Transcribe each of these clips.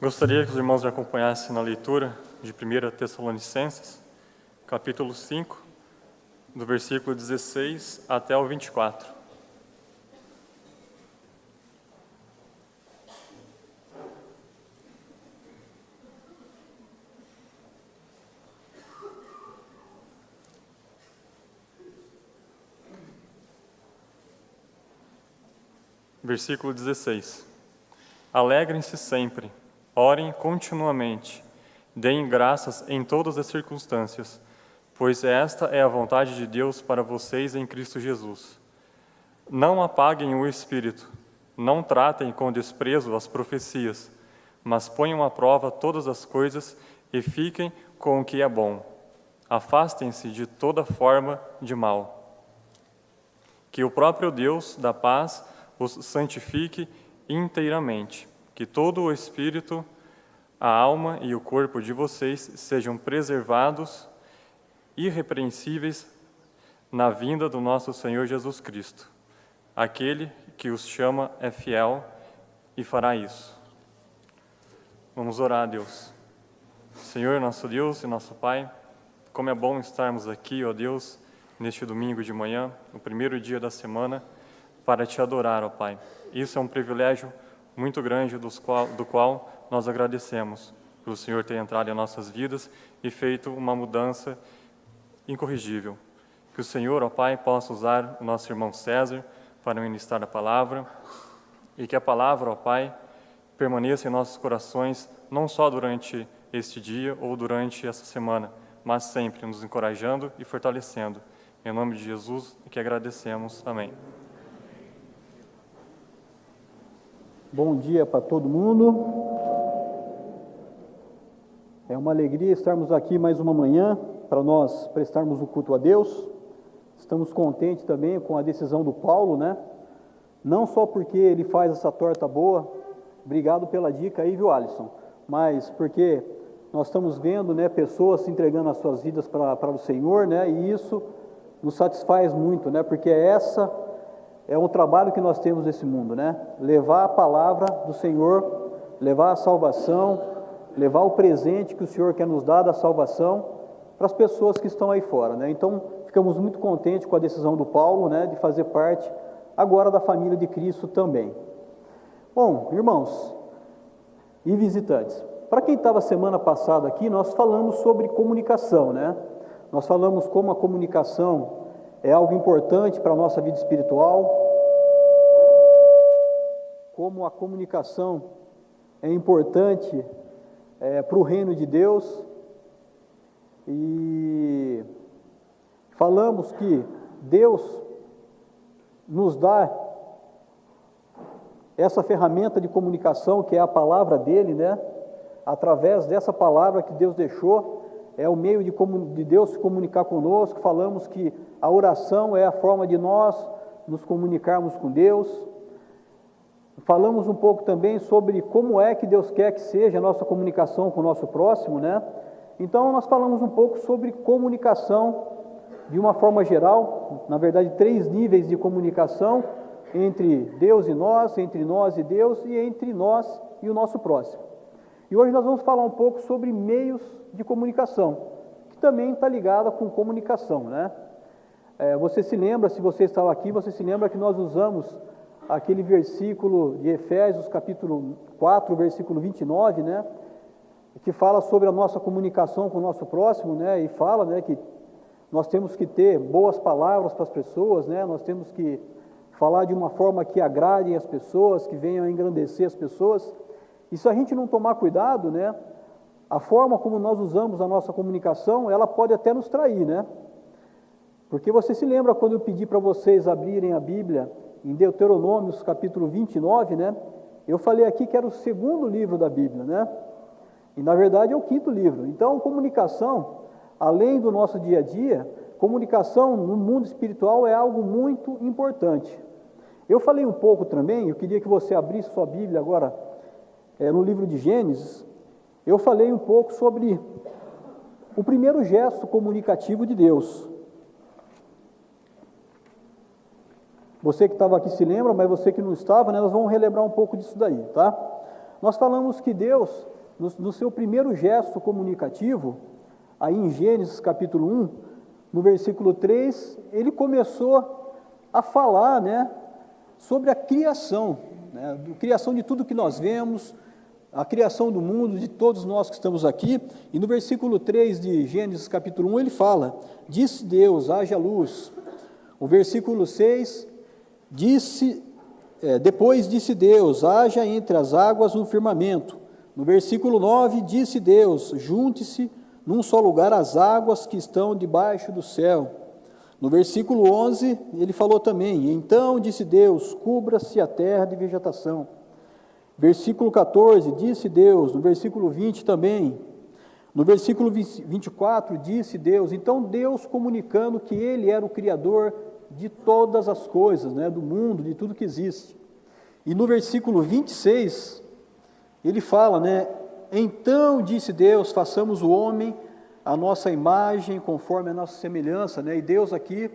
Gostaria que os irmãos me acompanhassem na leitura de 1 Tessalonicenses, capítulo 5, do versículo 16 até o 24. Versículo 16. Alegrem-se sempre, orem continuamente, deem graças em todas as circunstâncias, pois esta é a vontade de Deus para vocês em Cristo Jesus. Não apaguem o espírito, não tratem com desprezo as profecias, mas ponham à prova todas as coisas e fiquem com o que é bom. Afastem-se de toda forma de mal. Que o próprio Deus da paz os santifique inteiramente, que todo o espírito, a alma e o corpo de vocês sejam preservados irrepreensíveis na vinda do nosso Senhor Jesus Cristo. Aquele que os chama é fiel e fará isso. Vamos orar a Deus. Senhor, nosso Deus e nosso Pai, como é bom estarmos aqui, ó Deus, neste domingo de manhã, o primeiro dia da semana, para te adorar, ó Pai. Isso é um privilégio muito grande do qual nós agradecemos pelo Senhor ter entrado em nossas vidas e feito uma mudança incorrigível. Que o Senhor, ó Pai, possa usar o nosso irmão César para ministrar a palavra e que a palavra, ó Pai, permaneça em nossos corações, não só durante este dia ou durante essa semana, mas sempre nos encorajando e fortalecendo. Em nome de Jesus, que agradecemos. Amém. Bom dia para todo mundo. É uma alegria estarmos aqui mais uma manhã para nós prestarmos o culto a Deus. Estamos contentes também com a decisão do Paulo, né? Não só porque ele faz essa torta boa, obrigado pela dica aí, viu, Alisson? Mas porque nós estamos vendo, né, pessoas se entregando as suas vidas para o Senhor, né? E isso nos satisfaz muito, né? Porque essa é um trabalho que nós temos nesse mundo, né? Levar a palavra do Senhor, levar a salvação, levar o presente que o Senhor quer nos dar da salvação para as pessoas que estão aí fora, né? Então, ficamos muito contentes com a decisão do Paulo, né, de fazer parte agora da família de Cristo também. Bom, irmãos e visitantes, para quem estava semana passada aqui, nós falamos sobre comunicação, né? Nós falamos como a comunicação é algo importante para a nossa vida espiritual, como a comunicação é importante para o reino de Deus, e falamos que Deus nos dá essa ferramenta de comunicação que é a palavra dele, né? Através dessa palavra que Deus deixou, é o meio de Deus se comunicar conosco. Falamos que a oração é a forma de nós nos comunicarmos com Deus. Falamos um pouco também sobre como é que Deus quer que seja a nossa comunicação com o nosso próximo, né? Então, nós falamos um pouco sobre comunicação de uma forma geral, na verdade, 3 níveis de comunicação entre Deus e nós, entre nós e Deus e entre nós e o nosso próximo. E hoje nós vamos falar um pouco sobre meios de comunicação, que também está ligada com comunicação, né? Você se lembra, se você estava aqui, você se lembra que nós usamos aquele versículo de Efésios, capítulo 4, versículo 29, né? Que fala sobre a nossa comunicação com o nosso próximo, né? E fala, né, que nós temos que ter boas palavras para as pessoas, né? Nós temos que falar de uma forma que agrade as pessoas, que venham a engrandecer as pessoas. E se a gente não tomar cuidado, né, a forma como nós usamos a nossa comunicação, ela pode até nos trair, né? Porque você se lembra quando eu pedi para vocês abrirem a Bíblia em Deuteronômios, capítulo 29, né? Eu falei aqui que era o 2º livro da Bíblia, né? E na verdade é o 5º livro. Então, comunicação, além do nosso dia a dia, comunicação no mundo espiritual é algo muito importante. Eu falei um pouco também, eu queria que você abrisse sua Bíblia agora, no livro de Gênesis. Eu falei um pouco sobre o primeiro gesto comunicativo de Deus. Você que estava aqui se lembra, mas você que não estava, né, nós vamos relembrar um pouco disso daí, tá? Nós falamos que Deus, no seu primeiro gesto comunicativo, aí em Gênesis capítulo 1, no versículo 3, ele começou a falar, né, sobre a criação, né, a criação de tudo que nós vemos, a criação do mundo, de todos nós que estamos aqui. E no versículo 3 de Gênesis capítulo 1, ele fala: disse Deus, haja luz. O versículo 6, depois disse Deus, haja entre as águas um firmamento. No versículo 9, disse Deus, junte-se num só lugar as águas que estão debaixo do céu. No versículo 11, ele falou também: então disse Deus, cubra-se a terra de vegetação. Versículo 14, disse Deus. No versículo 20 também. No versículo 24, disse Deus. Então Deus comunicando que Ele era o Criador de todas as coisas, né, do mundo, de tudo que existe. E no versículo 26, ele fala, né, então disse Deus, façamos o homem a nossa imagem, conforme a nossa semelhança, né, e Deus aqui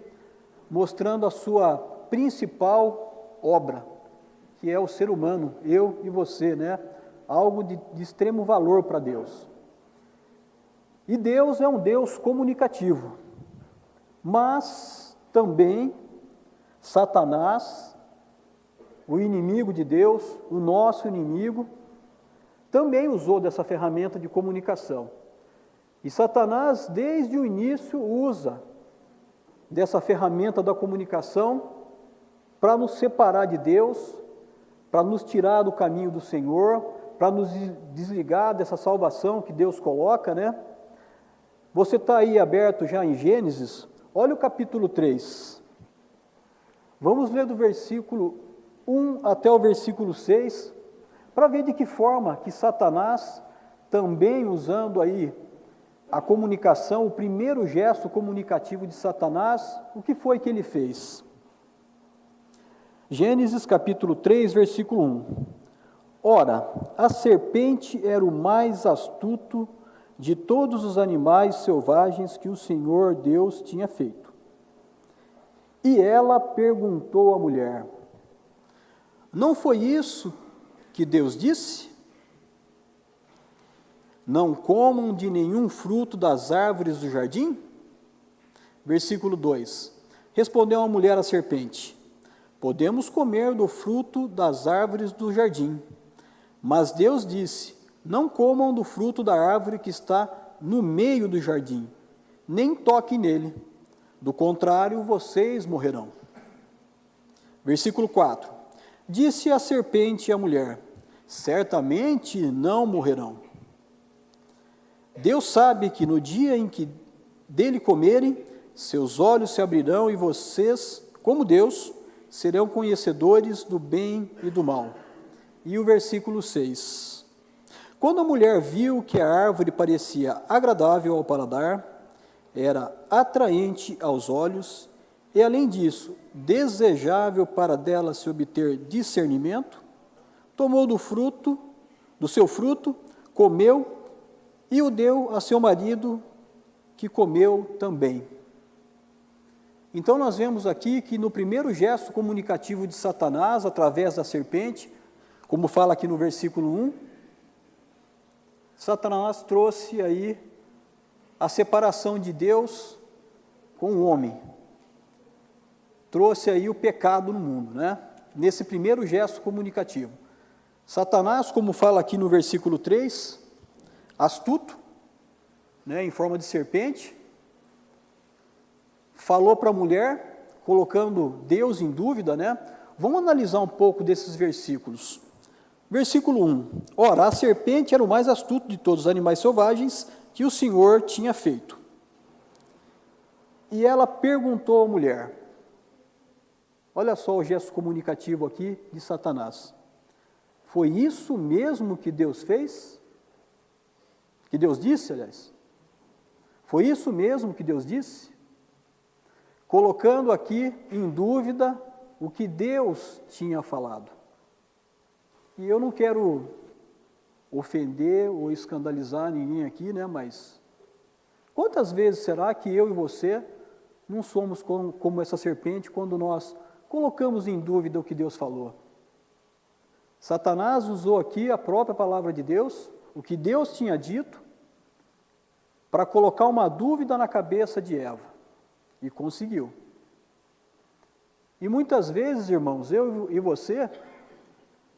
mostrando a sua principal obra, que é o ser humano, eu e você, né, algo de extremo valor para Deus. E Deus é um Deus comunicativo, mas também Satanás, o inimigo de Deus, o nosso inimigo, também usou dessa ferramenta de comunicação. E Satanás, desde o início, usa dessa ferramenta da comunicação para nos separar de Deus, para nos tirar do caminho do Senhor, para nos desligar dessa salvação que Deus coloca, né? Você está aí aberto já em Gênesis, olha o capítulo 3. Vamos ler do versículo 1 até o versículo 6, para ver de que forma que Satanás, também usando aí a comunicação, o primeiro gesto comunicativo de Satanás, o que foi que ele fez? Gênesis capítulo 3, versículo 1. Ora, a serpente era o mais astuto de todos os animais selvagens que o Senhor Deus tinha feito. E ela perguntou à mulher: não foi isso que Deus disse? Não comam de nenhum fruto das árvores do jardim? Versículo 2. Respondeu a mulher à serpente: podemos comer do fruto das árvores do jardim. Mas Deus disse: não comam do fruto da árvore que está no meio do jardim, nem toquem nele, do contrário vocês morrerão. Versículo 4. Disse a serpente à mulher: certamente não morrerão. Deus sabe que no dia em que dele comerem, seus olhos se abrirão e vocês, como Deus, serão conhecedores do bem e do mal. E o versículo 6. Quando a mulher viu que a árvore parecia agradável ao paladar, era atraente aos olhos, e além disso, desejável para dela se obter discernimento, tomou do seu fruto, comeu e o deu a seu marido, que comeu também. Então nós vemos aqui que no primeiro gesto comunicativo de Satanás, através da serpente, como fala aqui no versículo 1, Satanás trouxe aí a separação de Deus com o homem. Trouxe aí o pecado no mundo, né? Nesse primeiro gesto comunicativo. Satanás, como fala aqui no versículo 3, astuto, né, em forma de serpente, falou para a mulher, colocando Deus em dúvida, né? Vamos analisar um pouco desses versículos. Versículo 1. Ora, a serpente era o mais astuto de todos os animais selvagens que o Senhor tinha feito. E ela perguntou à mulher, olha só o gesto comunicativo aqui de Satanás. Foi isso mesmo que Deus fez? Que Deus disse, aliás? Foi isso mesmo que Deus disse? Colocando aqui em dúvida o que Deus tinha falado. E eu não quero ofender ou escandalizar ninguém aqui, né? Mas quantas vezes será que eu e você não somos como essa serpente quando nós colocamos em dúvida o que Deus falou? Satanás usou aqui a própria palavra de Deus, o que Deus tinha dito, para colocar uma dúvida na cabeça de Eva. E conseguiu. E muitas vezes, irmãos, eu e você,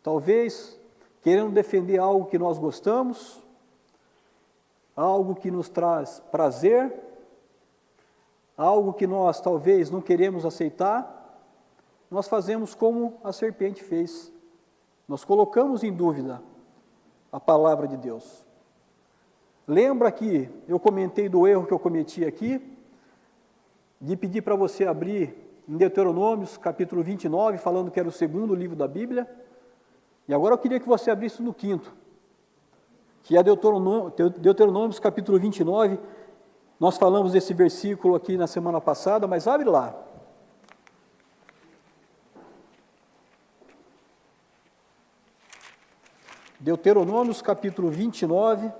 talvez querendo defender algo que nós gostamos, algo que nos traz prazer, algo que nós talvez não queremos aceitar, nós fazemos como a serpente fez. Nós colocamos em dúvida a palavra de Deus. Lembra que eu comentei do erro que eu cometi aqui, de pedir para você abrir em Deuteronômios, capítulo 29, falando que era o segundo livro da Bíblia, e agora eu queria que você abrisse no 5º, que é Deuteronômios, capítulo 29, nós falamos desse versículo aqui na semana passada, mas abre lá. Deuteronômios, capítulo 29,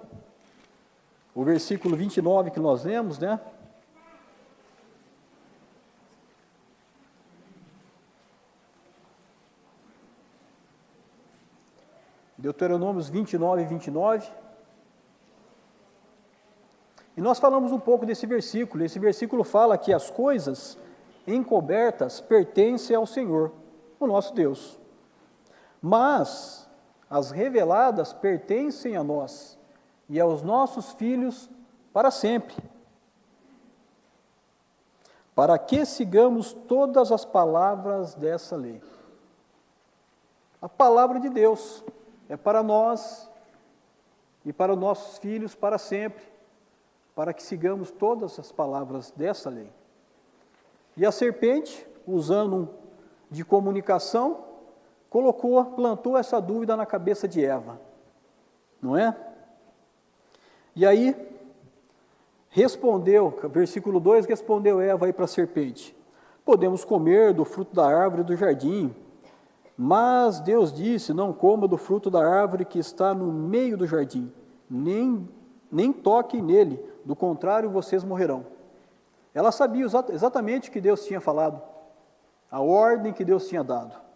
o versículo 29 que nós lemos, né? Deuteronômios 29, 29. E nós falamos um pouco desse versículo. Esse versículo fala que as coisas encobertas pertencem ao Senhor, o nosso Deus. Mas as reveladas pertencem a nós e aos nossos filhos para sempre, para que sigamos todas as palavras dessa lei. A palavra de Deus é para nós e para os nossos filhos para sempre, para que sigamos todas as palavras dessa lei. E a serpente, usando de comunicação, plantou essa dúvida na cabeça de Eva, não é? E aí, versículo 2, respondeu Eva aí para a serpente: podemos comer do fruto da árvore do jardim, mas Deus disse, não coma do fruto da árvore que está no meio do jardim, nem toquem nele, do contrário vocês morrerão. Ela sabia exatamente o que Deus tinha falado, a ordem que Deus tinha dado.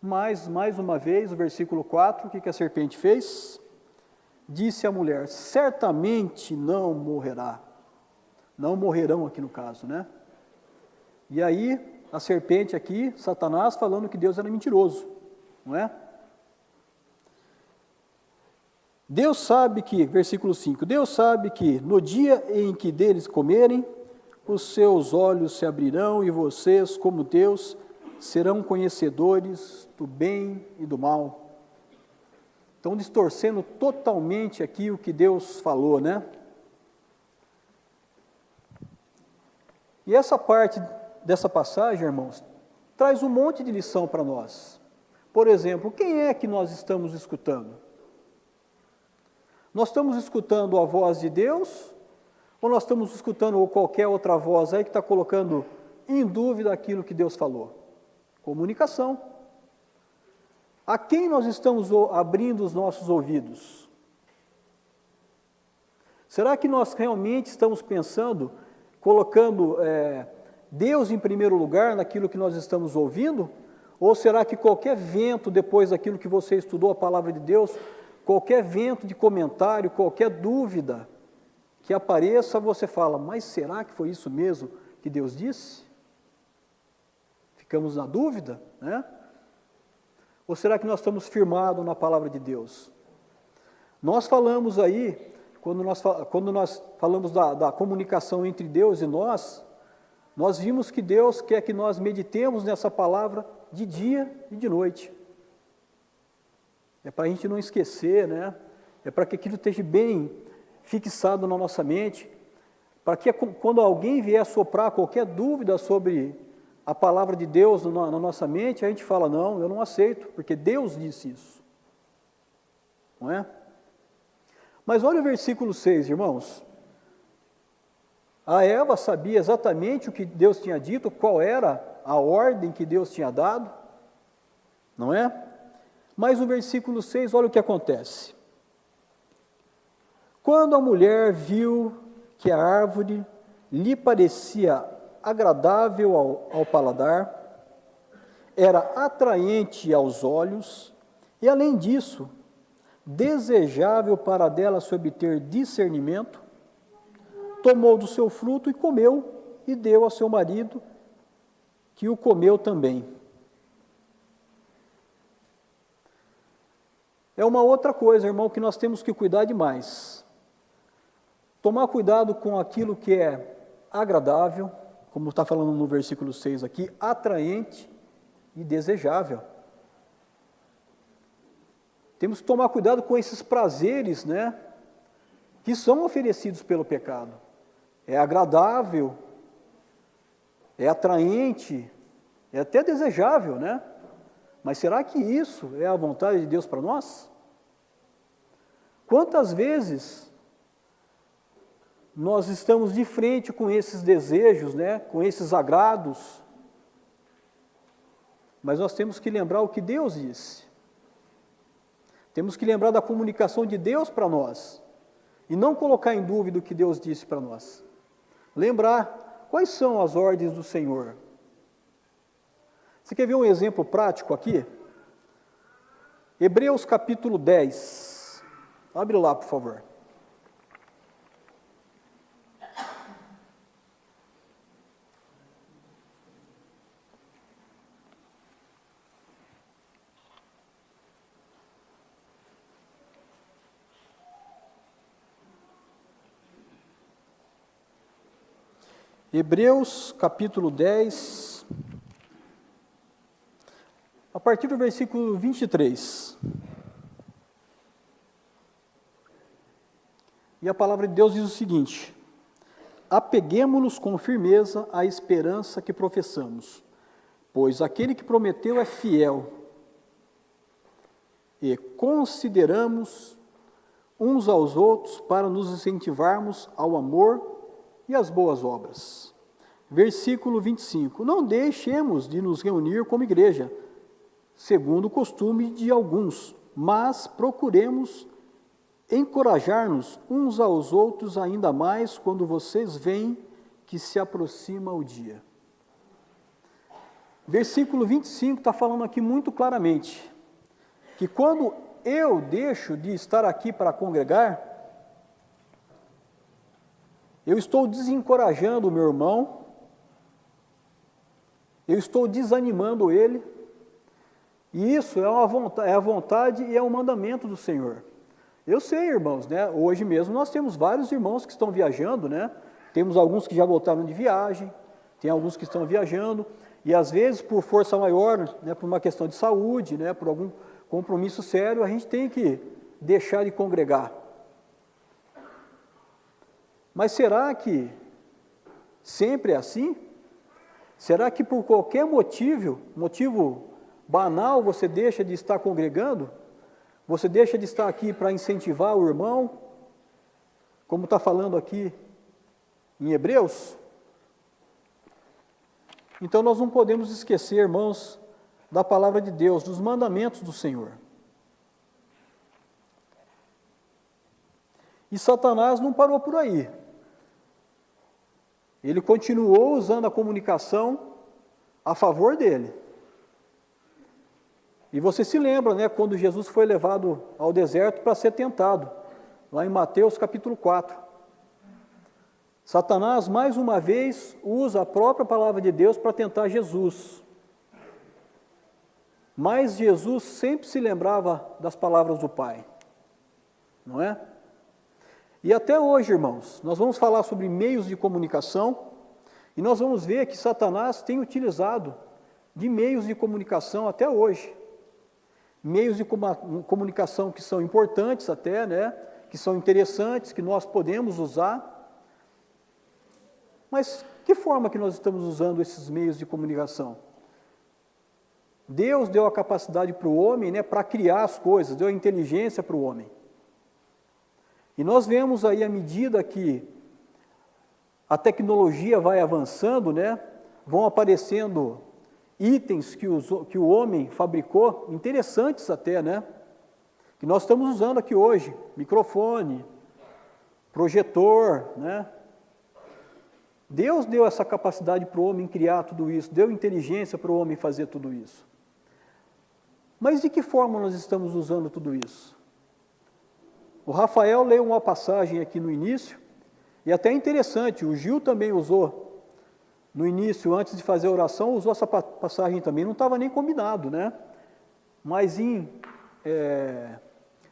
Mas, mais uma vez, o versículo 4, o que a serpente fez? Disse a mulher, certamente não morrerá. Não morrerão aqui no caso, né? E aí, a serpente aqui, Satanás, falando que Deus era mentiroso, não é? Deus sabe que, versículo 5, Deus sabe que no dia em que deles comerem, os seus olhos se abrirão e vocês, como Deus, serão conhecedores do bem e do mal. Estão distorcendo totalmente aqui o que Deus falou, né? E essa parte dessa passagem, irmãos, traz um monte de lição para nós. Por exemplo, quem é que nós estamos escutando? Nós estamos escutando a voz de Deus ou nós estamos escutando qualquer outra voz aí que está colocando em dúvida aquilo que Deus falou? Comunicação. A quem nós estamos abrindo os nossos ouvidos? Será que nós realmente estamos pensando, colocando Deus em primeiro lugar naquilo que nós estamos ouvindo? Ou será que qualquer vento, depois daquilo que você estudou a palavra de Deus, qualquer vento de comentário, qualquer dúvida que apareça, você fala, mas será que foi isso mesmo que Deus disse? Ficamos na dúvida, né? Ou será que nós estamos firmados na palavra de Deus? Nós falamos aí, quando nós falamos da comunicação entre Deus e nós vimos que Deus quer que nós meditemos nessa palavra de dia e de noite. É para a gente não esquecer, né? É para que aquilo esteja bem fixado na nossa mente, para que quando alguém vier soprar qualquer dúvida sobre a palavra de Deus na nossa mente, a gente fala, não, eu não aceito, porque Deus disse isso. Não é? Mas olha o versículo 6, irmãos. A Eva sabia exatamente o que Deus tinha dito, qual era a ordem que Deus tinha dado, não é? Mas no versículo 6, olha o que acontece. Quando a mulher viu que a árvore lhe parecia agradável ao paladar era atraente aos olhos e, além disso, desejável para dela se obter discernimento, tomou do seu fruto e comeu, e deu a seu marido, que o comeu também. É uma outra coisa, irmão, que nós temos que cuidar demais. Tomar cuidado com aquilo que é agradável, como está falando no versículo 6 aqui, atraente e desejável. Temos que tomar cuidado com esses prazeres, né, que são oferecidos pelo pecado. É agradável, é atraente, é até desejável, né? Mas será que isso é a vontade de Deus para nós? Quantas vezes nós estamos de frente com esses desejos, né, com esses agrados, mas nós temos que lembrar o que Deus disse. Temos que lembrar da comunicação de Deus para nós e não colocar em dúvida o que Deus disse para nós. Lembrar quais são as ordens do Senhor. Você quer ver um exemplo prático aqui? Hebreus capítulo 10. Abre lá, por favor. Hebreus capítulo 10, a partir do versículo 23. E a palavra de Deus diz o seguinte: apeguemo-nos com firmeza à esperança que professamos, pois aquele que prometeu é fiel, e consideramos uns aos outros para nos incentivarmos ao amor e as boas obras. Versículo 25. Não deixemos de nos reunir como igreja, segundo o costume de alguns, mas procuremos encorajar-nos uns aos outros ainda mais quando vocês veem que se aproxima o dia. Versículo 25 está falando aqui muito claramente que quando eu deixo de estar aqui para congregar, eu estou desencorajando o meu irmão, eu estou desanimando ele, e isso é a vontade e é o mandamento do Senhor. Eu sei, irmãos, né? Hoje mesmo nós temos vários irmãos que estão viajando, né? Temos alguns que já voltaram de viagem, tem alguns que estão viajando, e às vezes por força maior, né, por uma questão de saúde, né, por algum compromisso sério, a gente tem que deixar de congregar. Mas será que sempre é assim? Será que por qualquer motivo banal, você deixa de estar congregando? Você deixa de estar aqui para incentivar o irmão? Como está falando aqui em Hebreus? Então nós não podemos esquecer, irmãos, da palavra de Deus, dos mandamentos do Senhor. E Satanás não parou por aí. Ele continuou usando a comunicação a favor dele. E você se lembra, né, quando Jesus foi levado ao deserto para ser tentado, lá em Mateus capítulo 4. Satanás, mais uma vez, usa a própria palavra de Deus para tentar Jesus. Mas Jesus sempre se lembrava das palavras do Pai, não é? E até hoje, irmãos, nós vamos falar sobre meios de comunicação e nós vamos ver que Satanás tem utilizado de meios de comunicação até hoje. Meios de comunicação que são importantes até, né? Que são interessantes, que nós podemos usar. Mas que forma que nós estamos usando esses meios de comunicação? Deus deu a capacidade para o homem, né, para criar as coisas, deu a inteligência para o homem. E nós vemos aí, à medida que a tecnologia vai avançando, né, vão aparecendo itens que o homem fabricou, interessantes até, né, que nós estamos usando aqui hoje, microfone, projetor, né, Deus deu essa capacidade para o homem criar tudo isso, deu inteligência para o homem fazer tudo isso. Mas de que forma nós estamos usando tudo isso? O Rafael leu uma passagem aqui no início, e até interessante, o Gil também usou no início, antes de fazer a oração, usou essa passagem também, não estava nem combinado, né? Mas em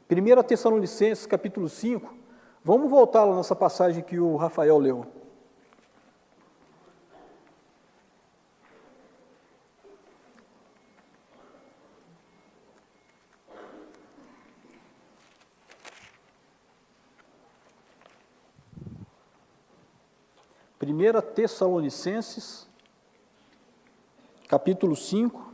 1 Tessalonicenses, capítulo 5, vamos voltar lá nessa passagem que o Rafael leu. Primeira Tessalonicenses, capítulo 5,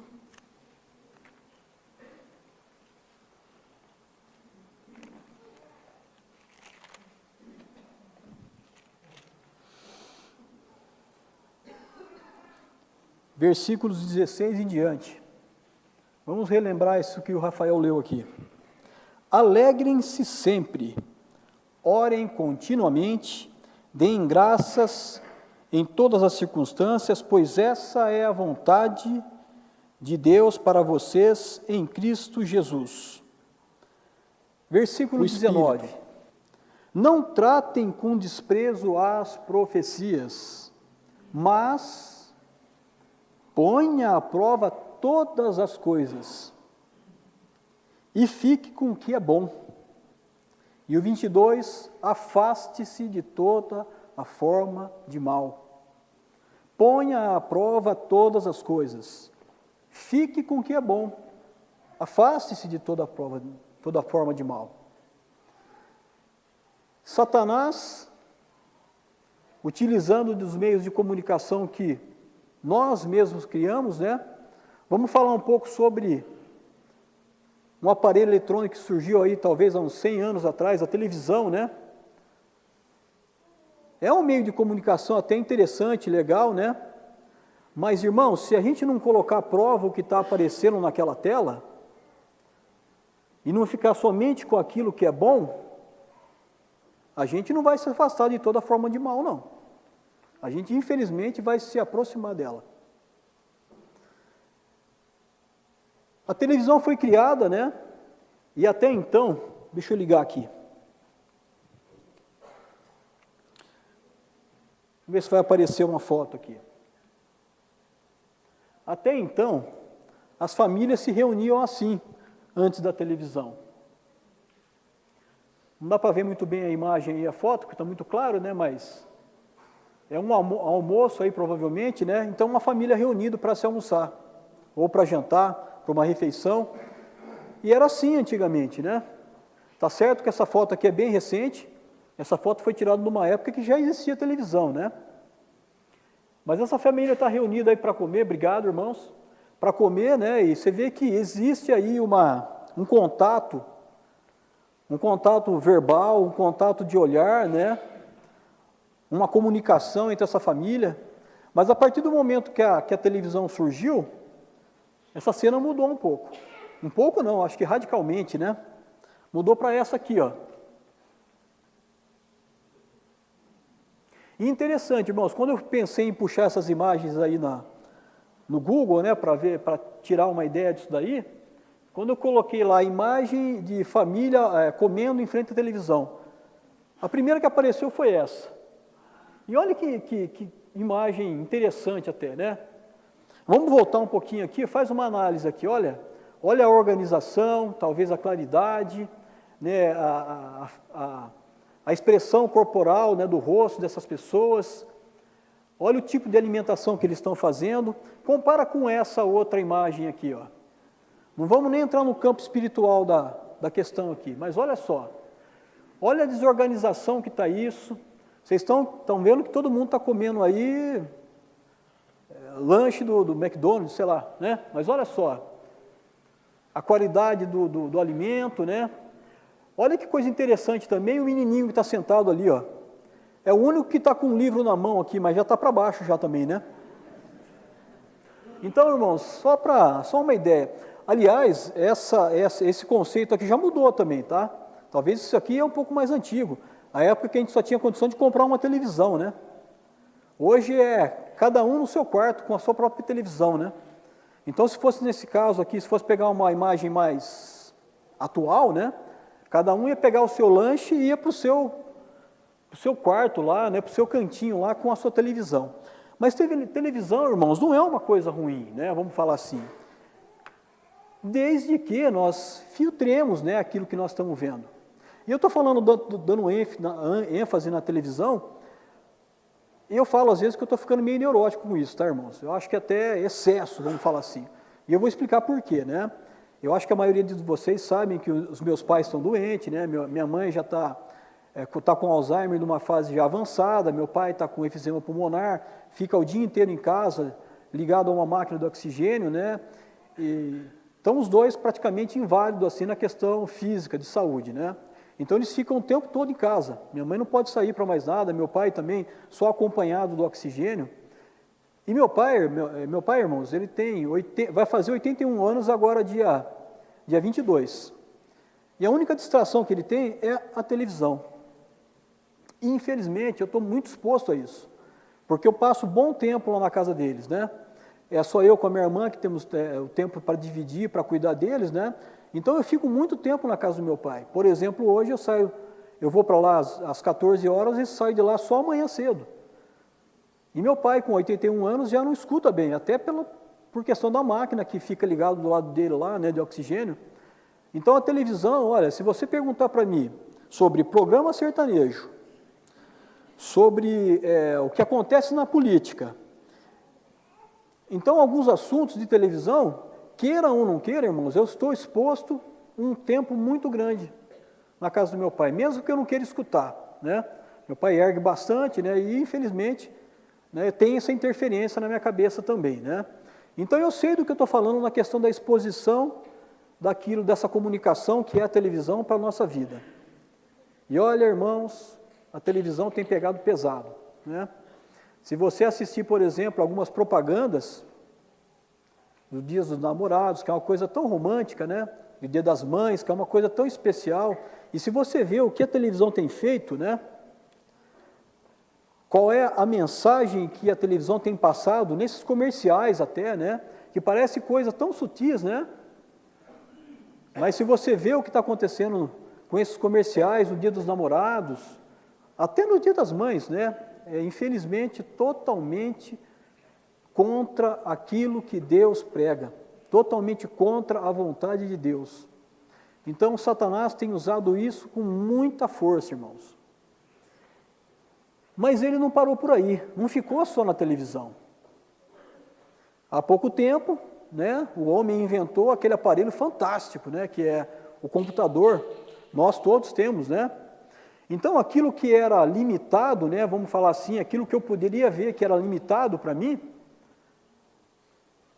versículos 16 em diante. Vamos relembrar isso que o Rafael leu aqui. Alegrem-se sempre, orem continuamente, deem graças em todas as circunstâncias, pois essa é a vontade de Deus para vocês em Cristo Jesus. Versículo 19. Não tratem com desprezo as profecias, mas ponha à prova todas as coisas e fique com o que é bom. E o 22, afaste-se de toda a forma de mal. Ponha à prova todas as coisas. Fique com o que é bom. Afaste-se de toda forma de mal. Satanás, utilizando dos meios de comunicação que nós mesmos criamos, né? Vamos falar um pouco sobre um aparelho eletrônico que surgiu aí talvez há uns 100 anos atrás, a televisão, né? É um meio de comunicação até interessante, legal, né? Mas, irmãos, se a gente não colocar à prova o que está aparecendo naquela tela, e não ficar somente com aquilo que é bom, a gente não vai se afastar de toda forma de mal, não. A gente, infelizmente, vai se aproximar dela. A televisão foi criada, né? E até então, deixa eu ligar aqui. Vamos ver se vai aparecer uma foto aqui. Até então, as famílias se reuniam assim, antes da televisão. Não dá para ver muito bem a imagem e a foto, porque está muito claro, né? Mas é um almoço aí, provavelmente, né? Então, uma família reunida para se almoçar, ou para jantar, para uma refeição, e era assim antigamente, né? Tá certo que essa foto aqui é bem recente, essa foto foi tirada numa época que já existia televisão, né? Mas essa família está reunida aí para comer, obrigado, irmãos, para comer, né? E você vê que existe aí um contato verbal, um contato de olhar, né? Uma comunicação entre essa família, mas a partir do momento que a televisão surgiu, essa cena mudou um pouco. Um pouco não, acho que radicalmente, né? Mudou para essa aqui, ó. E interessante, irmãos, quando eu pensei em puxar essas imagens aí no Google, né, para tirar uma ideia disso daí, quando eu coloquei lá a imagem de família comendo em frente à televisão, a primeira que apareceu foi essa. E olha que imagem interessante até, né? Vamos voltar um pouquinho aqui, faz uma análise aqui, olha a organização, talvez a claridade, né, a expressão corporal, né, do rosto dessas pessoas, olha o tipo de alimentação que eles estão fazendo, compara com essa outra imagem aqui, ó. Não vamos nem entrar no campo espiritual da questão aqui, mas olha só, olha a desorganização que está isso, vocês estão vendo que todo mundo está comendo aí lanche do McDonald's, sei lá, né? Mas olha só, a qualidade do alimento, né? Olha que coisa interessante também, o menininho que está sentado ali, ó. É o único que está com um livro na mão aqui, mas já está para baixo já também, né? Então, irmãos, só uma ideia. Aliás, esse conceito aqui já mudou também, tá? Talvez isso aqui é um pouco mais antigo. A época que a gente só tinha condição de comprar uma televisão, né? Hoje é cada um no seu quarto com a sua própria televisão, né? Então, se fosse nesse caso aqui, se fosse pegar uma imagem mais atual, né? Cada um ia pegar o seu lanche e ia para o seu quarto lá, né? Para o seu cantinho lá com a sua televisão. Mas televisão, irmãos, não é uma coisa ruim, né? Vamos falar assim. Desde que nós filtremos, né, aquilo que nós estamos vendo. E eu estou falando, dando ênfase na televisão, e eu falo às vezes que eu estou ficando meio neurótico com isso, tá, irmãos? Eu acho que até excesso, vamos falar assim. E eu vou explicar por quê, né? Eu acho que a maioria de vocês sabem que os meus pais estão doentes, né? Minha mãe já está com Alzheimer numa fase já avançada, meu pai está com efizema pulmonar, fica o dia inteiro em casa, ligado a uma máquina de oxigênio, né? E estão os dois praticamente inválidos assim na questão física, de saúde, né? Então eles ficam o tempo todo em casa. Minha mãe não pode sair para mais nada, meu pai também, só acompanhado do oxigênio. E meu pai, irmãos, ele vai fazer 81 anos agora, dia 22. E a única distração que ele tem é a televisão. E, infelizmente, eu estou muito exposto a isso, porque eu passo bom tempo lá na casa deles, né? É só eu com a minha irmã que temos o tempo para dividir, para cuidar deles, né? Então eu fico muito tempo na casa do meu pai. Por exemplo, hoje eu vou para lá às 14 horas e saio de lá só amanhã cedo. E meu pai, com 81 anos, já não escuta bem, até por questão da máquina que fica ligado do lado dele lá, né, de oxigênio. Então a televisão, olha, se você perguntar para mim sobre programa sertanejo, sobre o que acontece na política, então alguns assuntos de televisão, queira ou não queira, irmãos, eu estou exposto um tempo muito grande na casa do meu pai, mesmo que eu não queira escutar, né? Meu pai ergue bastante, né? E infelizmente, né, tem essa interferência na minha cabeça também, né? Então eu sei do que eu estou falando na questão da exposição dessa comunicação que é a televisão para a nossa vida. E olha, irmãos, a televisão tem pegado pesado, né? Se você assistir, por exemplo, algumas propagandas dos Dias dos Namorados, que é uma coisa tão romântica, né? Do Dia das Mães, que é uma coisa tão especial, e se você vê o que a televisão tem feito, né? Qual é a mensagem que a televisão tem passado nesses comerciais até, né? Que parece coisa tão sutis, né? Mas se você vê o que está acontecendo com esses comerciais no Dia dos Namorados, até no Dia das Mães, né? Infelizmente, totalmente contra aquilo que Deus prega, totalmente contra a vontade de Deus. Então, Satanás tem usado isso com muita força, irmãos. Mas ele não parou por aí, não ficou só na televisão. Há pouco tempo, né, o homem inventou aquele aparelho fantástico, né, que é o computador. Nós todos temos, né? Então, aquilo que era limitado, né, vamos falar assim, aquilo que eu poderia ver que era limitado para mim,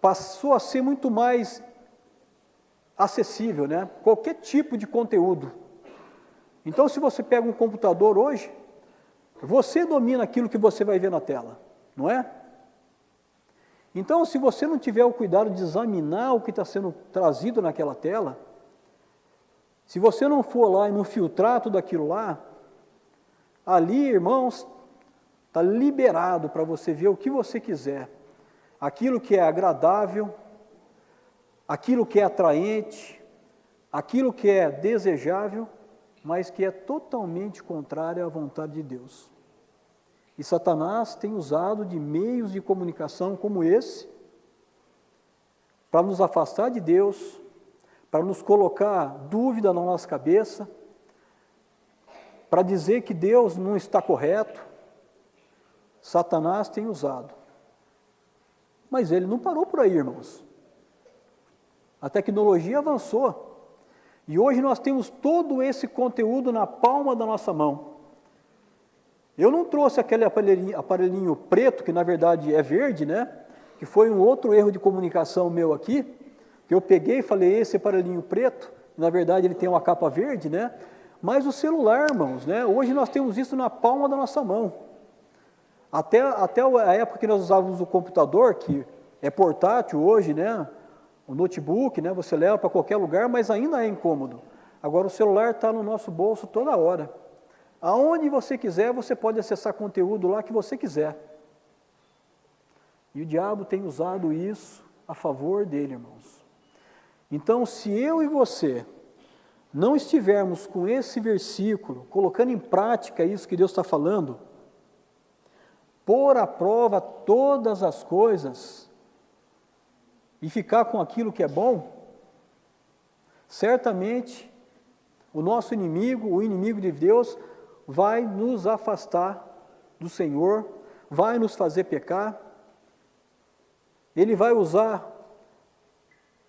passou a ser muito mais acessível, né? Qualquer tipo de conteúdo. Então, se você pega um computador hoje, você domina aquilo que você vai ver na tela, não é? Então, se você não tiver o cuidado de examinar o que está sendo trazido naquela tela, se você não for lá e não filtrar tudo aquilo lá, ali, irmãos, está liberado para você ver o que você quiser. Aquilo que é agradável, aquilo que é atraente, aquilo que é desejável, mas que é totalmente contrário à vontade de Deus. E Satanás tem usado de meios de comunicação como esse, para nos afastar de Deus, para nos colocar dúvida na nossa cabeça, para dizer que Deus não está correto. Satanás tem usado. Mas ele não parou por aí, irmãos. A tecnologia avançou. E hoje nós temos todo esse conteúdo na palma da nossa mão. Eu não trouxe aquele aparelhinho preto, que na verdade é verde, né? Que foi um outro erro de comunicação meu aqui, que eu peguei e falei, esse aparelhinho preto, na verdade ele tem uma capa verde, né? Mas o celular, irmãos, né? Hoje nós temos isso na palma da nossa mão. Até a época que nós usávamos o computador, que é portátil hoje, né? O notebook, né? Você leva para qualquer lugar, mas ainda é incômodo. Agora o celular está no nosso bolso toda hora. Aonde você quiser, você pode acessar conteúdo lá que você quiser. E o diabo tem usado isso a favor dele, irmãos. Então, se eu e você não estivermos com esse versículo, colocando em prática isso que Deus está falando, pôr à prova todas as coisas e ficar com aquilo que é bom, certamente o nosso inimigo, o inimigo de Deus, vai nos afastar do Senhor, vai nos fazer pecar. Ele vai usar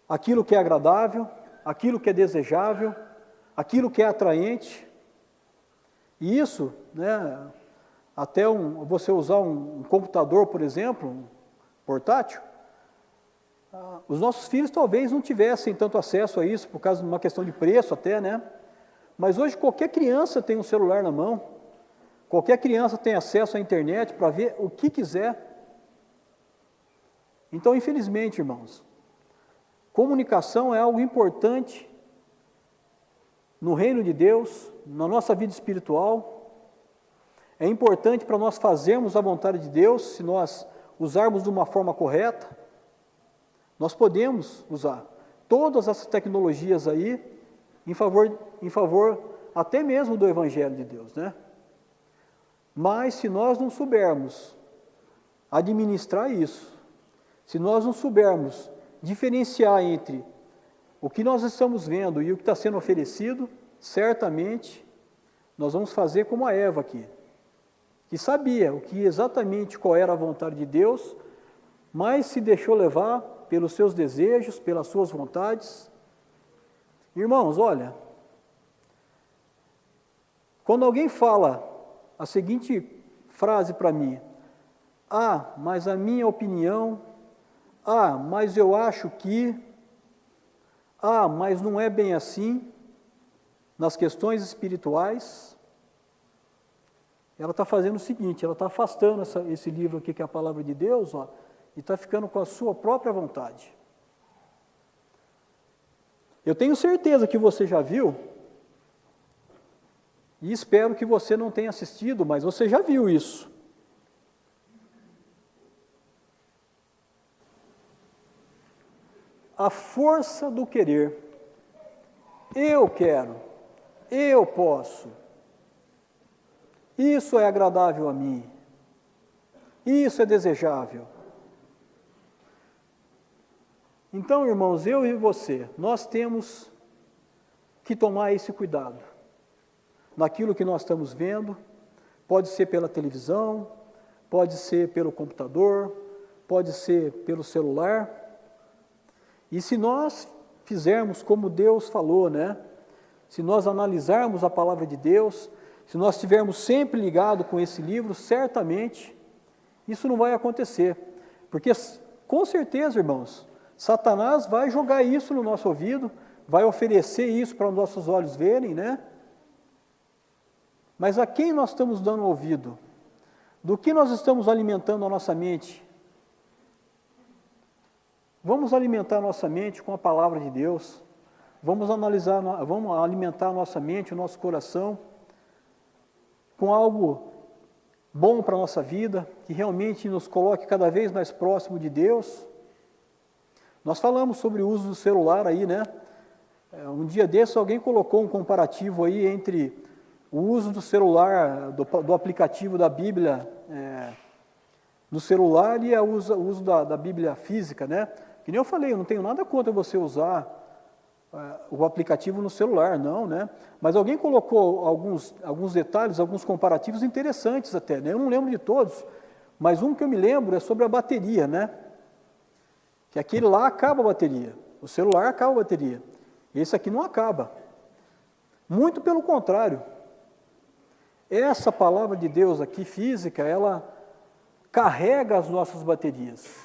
aquilo que é agradável, aquilo que é desejável, aquilo que é atraente. E isso, né, até você usar um computador, por exemplo, um portátil, os nossos filhos talvez não tivessem tanto acesso a isso, por causa de uma questão de preço até, né? Mas hoje qualquer criança tem um celular na mão, qualquer criança tem acesso à internet para ver o que quiser. Então, infelizmente, irmãos, comunicação é algo importante no reino de Deus, na nossa vida espiritual. É importante para nós fazermos a vontade de Deus, se nós usarmos de uma forma correta. Nós podemos usar todas essas tecnologias aí em favor até mesmo do Evangelho de Deus, né? Mas se nós não soubermos administrar isso, se nós não soubermos diferenciar entre o que nós estamos vendo e o que está sendo oferecido, certamente nós vamos fazer como a Eva aqui, que sabia exatamente qual era a vontade de Deus, mas se deixou levar pelos seus desejos, pelas suas vontades. Irmãos, olha, quando alguém fala a seguinte frase para mim: mas a minha opinião, mas eu acho que, mas não é bem assim, nas questões espirituais, ela está fazendo o seguinte, ela está afastando esse livro aqui, que é a palavra de Deus, e está ficando com a sua própria vontade. Eu tenho certeza que você já viu, e espero que você não tenha assistido, mas você já viu isso. A força do querer. Eu quero, eu posso. Isso é agradável a mim. Isso é desejável. Então, irmãos, eu e você, nós temos que tomar esse cuidado. Naquilo que nós estamos vendo, pode ser pela televisão, pode ser pelo computador, pode ser pelo celular. E se nós fizermos como Deus falou, né? Se nós analisarmos a palavra de Deus, se nós estivermos sempre ligados com esse livro, certamente isso não vai acontecer. Porque, com certeza, irmãos, Satanás vai jogar isso no nosso ouvido, vai oferecer isso para os nossos olhos verem, né? Mas a quem nós estamos dando ouvido? Do que nós estamos alimentando a nossa mente? Vamos alimentar a nossa mente com a palavra de Deus. Vamos alimentar a nossa mente, o nosso coração, com algo bom para a nossa vida, que realmente nos coloque cada vez mais próximo de Deus. Nós falamos sobre o uso do celular aí, né? Um dia desse alguém colocou um comparativo aí entre o uso do celular, do aplicativo da Bíblia no celular e o uso da Bíblia física, né? Que nem eu falei, eu não tenho nada contra você usar o aplicativo no celular, não, né? Mas alguém colocou alguns detalhes, alguns comparativos interessantes até, né? Eu não lembro de todos, mas um que eu me lembro é sobre a bateria, né? Que aquele lá acaba a bateria, o celular acaba a bateria, esse aqui não acaba. Muito pelo contrário. Essa palavra de Deus aqui, física, ela carrega as nossas baterias.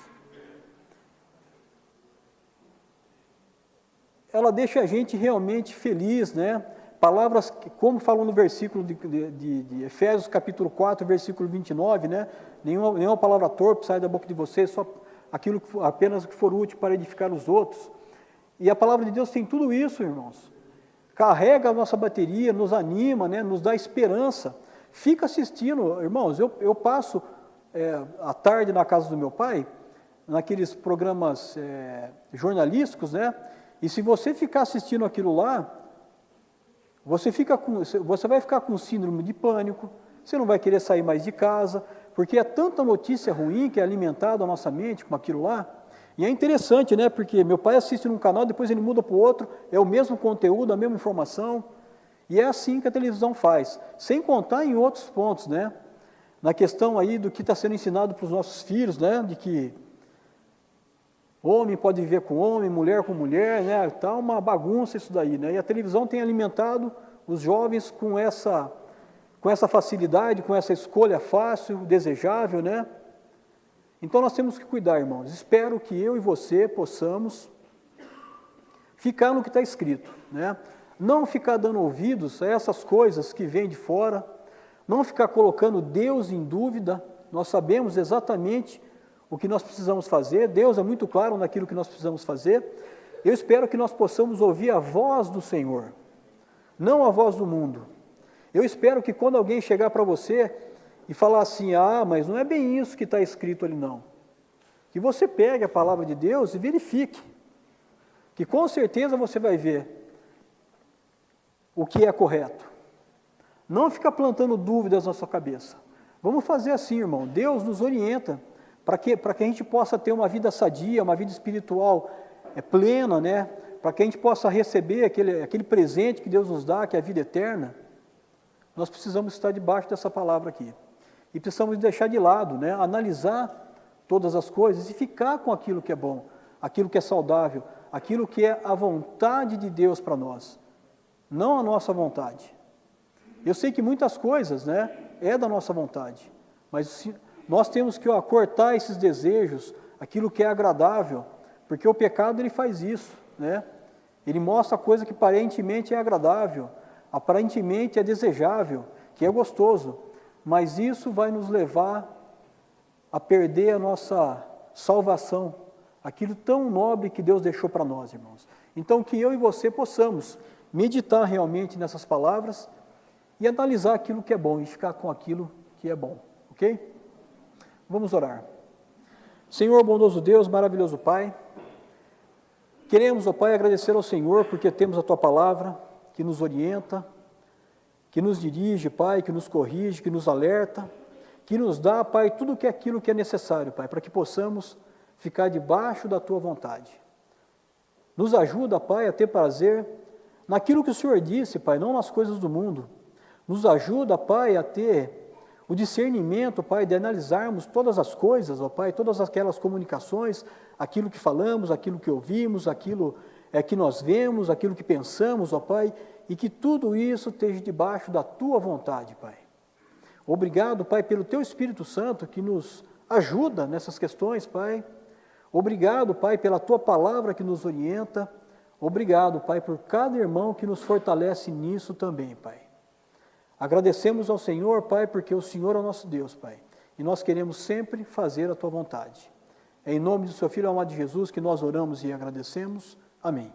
Ela deixa a gente realmente feliz, né? Palavras, como falou no versículo de Efésios capítulo 4, versículo 29, né? Nenhuma palavra torpe sai da boca de vocês, só aquilo apenas o que for útil para edificar os outros. E a palavra de Deus tem tudo isso, irmãos. Carrega a nossa bateria, nos anima, né? Nos dá esperança. Fica assistindo, irmãos, eu passo à tarde na casa do meu pai, naqueles programas jornalísticos, né? E se você ficar assistindo aquilo lá, você vai ficar com síndrome de pânico, você não vai querer sair mais de casa, porque é tanta notícia ruim que é alimentada a nossa mente com aquilo lá. E é interessante, né? Porque meu pai assiste num canal, depois ele muda para o outro, é o mesmo conteúdo, a mesma informação. E é assim que a televisão faz, sem contar em outros pontos, né? Na questão aí do que está sendo ensinado para os nossos filhos, né? De que homem pode viver com homem, mulher com mulher, né? Está uma bagunça isso daí, né? E a televisão tem alimentado os jovens com essa facilidade, com essa escolha fácil, desejável, né? Então nós temos que cuidar, irmãos. Espero que eu e você possamos ficar no que está escrito, né? Não ficar dando ouvidos a essas coisas que vêm de fora, não ficar colocando Deus em dúvida. Nós sabemos exatamente o que nós precisamos fazer, Deus é muito claro naquilo que nós precisamos fazer. Eu espero que nós possamos ouvir a voz do Senhor, não a voz do mundo. Eu espero que quando alguém chegar para você e falar assim, mas não é bem isso que está escrito ali não, que você pegue a palavra de Deus e verifique, que com certeza você vai ver o que é correto. Não ficar plantando dúvidas na sua cabeça. Vamos fazer assim, irmão, Deus nos orienta, para que a gente possa ter uma vida sadia, uma vida espiritual plena, né? Para que a gente possa receber aquele presente que Deus nos dá, que é a vida eterna. Nós precisamos estar debaixo dessa palavra aqui. E precisamos deixar de lado, né? Analisar todas as coisas e ficar com aquilo que é bom, aquilo que é saudável, aquilo que é a vontade de Deus para nós, não a nossa vontade. Eu sei que muitas coisas, né, é da nossa vontade, mas nós temos que cortar esses desejos, aquilo que é agradável, porque o pecado ele faz isso, né? Ele mostra a coisa que aparentemente é agradável, aparentemente é desejável, que é gostoso, mas isso vai nos levar a perder a nossa salvação, aquilo tão nobre que Deus deixou para nós, irmãos. Então que eu e você possamos meditar realmente nessas palavras e analisar aquilo que é bom e ficar com aquilo que é bom, ok? Vamos orar. Senhor, bondoso Deus, maravilhoso Pai, queremos, ó Pai, agradecer ao Senhor porque temos a Tua palavra que nos orienta, que nos dirige, Pai, que nos corrige, que nos alerta, que nos dá, Pai, tudo que é aquilo que é necessário, Pai, para que possamos ficar debaixo da Tua vontade. Nos ajuda, Pai, a ter prazer naquilo que o Senhor disse, Pai, não nas coisas do mundo. Nos ajuda, Pai, a ter o discernimento, Pai, de analisarmos todas as coisas, ó Pai, todas aquelas comunicações, aquilo que falamos, aquilo que ouvimos, aquilo que nós vemos, aquilo que pensamos, ó Pai, e que tudo isso esteja debaixo da Tua vontade, Pai. Obrigado, Pai, pelo Teu Espírito Santo que nos ajuda nessas questões, Pai. Obrigado, Pai, pela Tua palavra que nos orienta. Obrigado, Pai, por cada irmão que nos fortalece nisso também, Pai. Agradecemos ao Senhor, Pai, porque o Senhor é o nosso Deus, Pai, e nós queremos sempre fazer a Tua vontade. É em nome do Seu Filho amado Jesus que nós oramos e agradecemos. Amém.